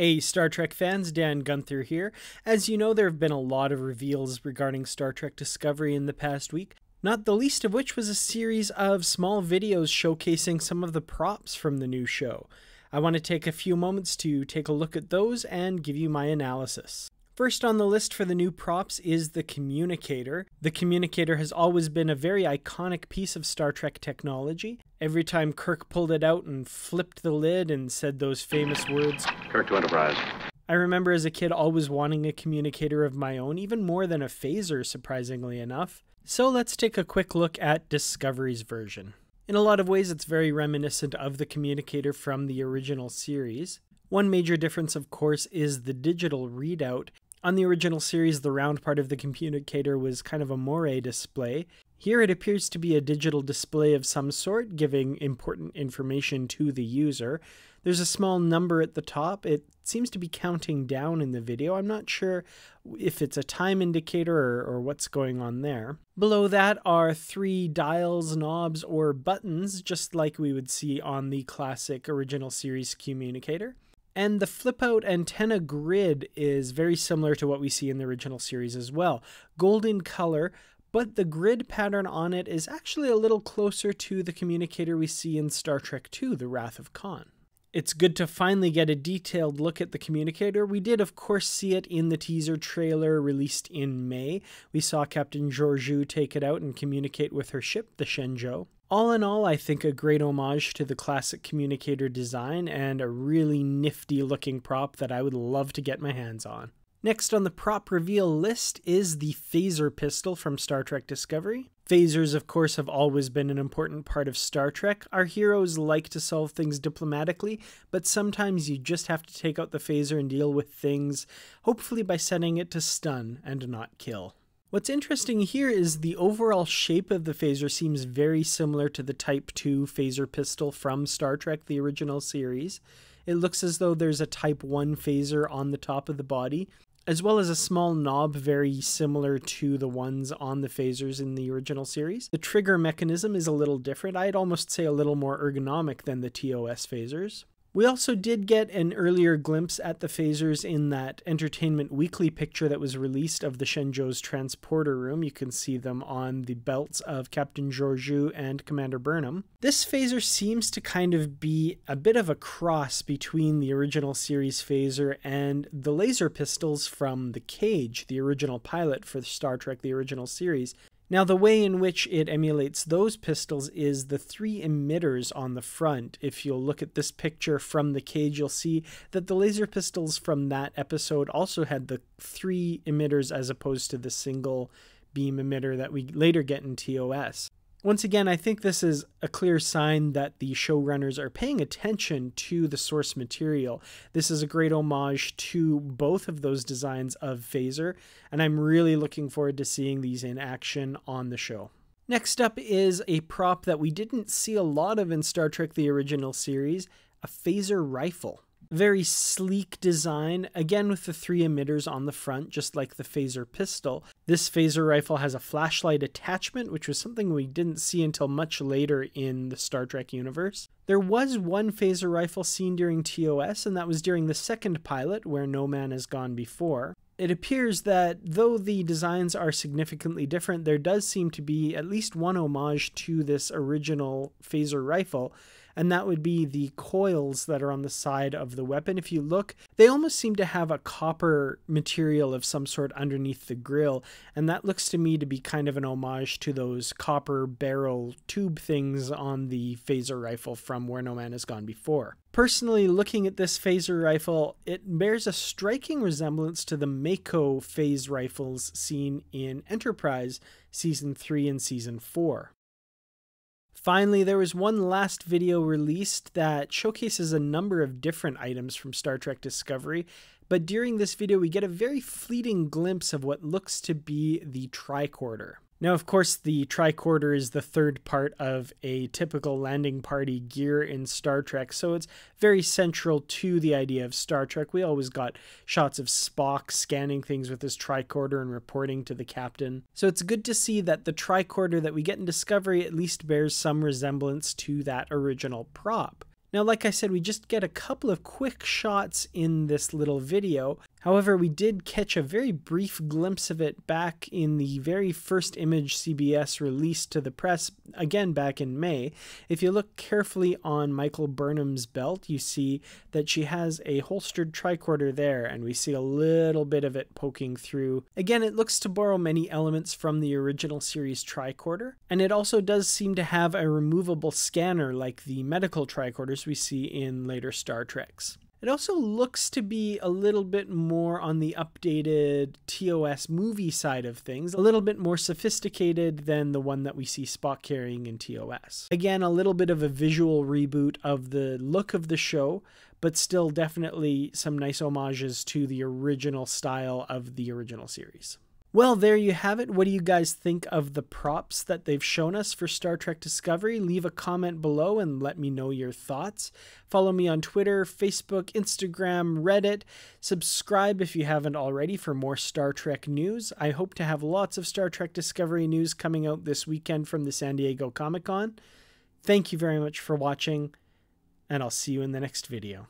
Hey Star Trek fans, Dan Gunther here. As you know, there have been a lot of reveals regarding Star Trek Discovery in the past week, not the least of which was a series of small videos showcasing some of the props from the new show. I want to take a few moments to take a look at those and give you my analysis. First on the list for the new props is the Communicator. The Communicator has always been a very iconic piece of Star Trek technology. Every time Kirk pulled it out and flipped the lid and said those famous words, "Kirk to Enterprise." I remember as a kid always wanting a communicator of my own, even more than a phaser, surprisingly enough. So let's take a quick look at Discovery's version. In a lot of ways, it's very reminiscent of the Communicator from the original series. One major difference, of course, is the digital readout. On the original series, the round part of the Communicator was kind of a moire display. Here it appears to be a digital display of some sort, giving important information to the user. There's a small number at the top. It seems to be counting down in the video. I'm not sure if it's a time indicator or what's going on there. Below that are 3 dials, knobs, or buttons, just like we would see on the classic original series Communicator. And the flip-out antenna grid is very similar to what we see in the original series as well. Golden color, but the grid pattern on it is actually a little closer to the Communicator we see in Star Trek II, The Wrath of Khan. It's good to finally get a detailed look at the Communicator. We did, of course, see it in the teaser trailer released in May. We saw Captain Georgiou take it out and communicate with her ship, the Shenzhou. All in all, I think a great homage to the classic Communicator design and a really nifty looking prop that I would love to get my hands on. Next on the prop reveal list is the phaser pistol from Star Trek Discovery. Phasers, of course, have always been an important part of Star Trek. Our heroes like to solve things diplomatically, but sometimes you just have to take out the phaser and deal with things, hopefully by setting it to stun and not kill. What's interesting here is the overall shape of the phaser seems very similar to the Type II phaser pistol from Star Trek, the original series. It looks as though there's a Type I phaser on the top of the body, as well as a small knob very similar to the ones on the phasers in the original series. The trigger mechanism is a little different. I'd almost say a little more ergonomic than the TOS phasers. We also did get an earlier glimpse at the phasers in that Entertainment Weekly picture that was released of the Shenzhou's transporter room. You can see them on the belts of Captain Georgiou and Commander Burnham. This phaser seems to kind of be a bit of a cross between the original series phaser and the laser pistols from The Cage, the original pilot for Star Trek, the original series. Now, the way in which it emulates those pistols is the 3 emitters on the front. If you'll look at this picture from The Cage, you'll see that the laser pistols from that episode also had the 3 emitters as opposed to the single beam emitter that we later get in TOS. Once again, I think this is a clear sign that the showrunners are paying attention to the source material. This is a great homage to both of those designs of phaser, and I'm really looking forward to seeing these in action on the show. Next up is a prop that we didn't see a lot of in Star Trek the original series, a phaser rifle. Very sleek design, again with the 3 emitters on the front, just like the phaser pistol. This phaser rifle has a flashlight attachment, which was something we didn't see until much later in the Star Trek universe. There was one phaser rifle seen during TOS, and that was during the second pilot, Where No Man Has Gone Before. It appears that though the designs are significantly different, there does seem to be at least one homage to this original phaser rifle, and that would be the coils that are on the side of the weapon. If you look, they almost seem to have a copper material of some sort underneath the grill, and that looks to me to be kind of an homage to those copper barrel tube things on the phaser rifle from Where No Man Has Gone Before. Personally, looking at this phaser rifle, it bears a striking resemblance to the Mako phase rifles seen in Enterprise Season 3 and Season 4. Finally, there was one last video released that showcases a number of different items from Star Trek Discovery, but during this video we get a very fleeting glimpse of what looks to be the Tricorder. Now, of course, the Tricorder is the third part of a typical landing party gear in Star Trek, so it's very central to the idea of Star Trek. We always got shots of Spock scanning things with his Tricorder and reporting to the captain. So it's good to see that the Tricorder that we get in Discovery at least bears some resemblance to that original prop. Now, like I said, we just get a couple of quick shots in this little video. However, we did catch a very brief glimpse of it back in the very first image CBS released to the press, again back in May. If you look carefully on Michael Burnham's belt, you see that she has a holstered tricorder there, and we see a little bit of it poking through. Again, it looks to borrow many elements from the original series tricorder, and it also does seem to have a removable scanner like the medical tricorders we see in later Star Treks. It also looks to be a little bit more on the updated TOS movie side of things, a little bit more sophisticated than the one that we see Spock carrying in TOS. Again, a little bit of a visual reboot of the look of the show, but still definitely some nice homages to the original style of the original series. Well, there you have it. What do you guys think of the props that they've shown us for Star Trek Discovery? Leave a comment below and let me know your thoughts. Follow me on Twitter, Facebook, Instagram, Reddit. Subscribe if you haven't already for more Star Trek news. I hope to have lots of Star Trek Discovery news coming out this weekend from the San Diego Comic-Con. Thank you very much for watching, and I'll see you in the next video.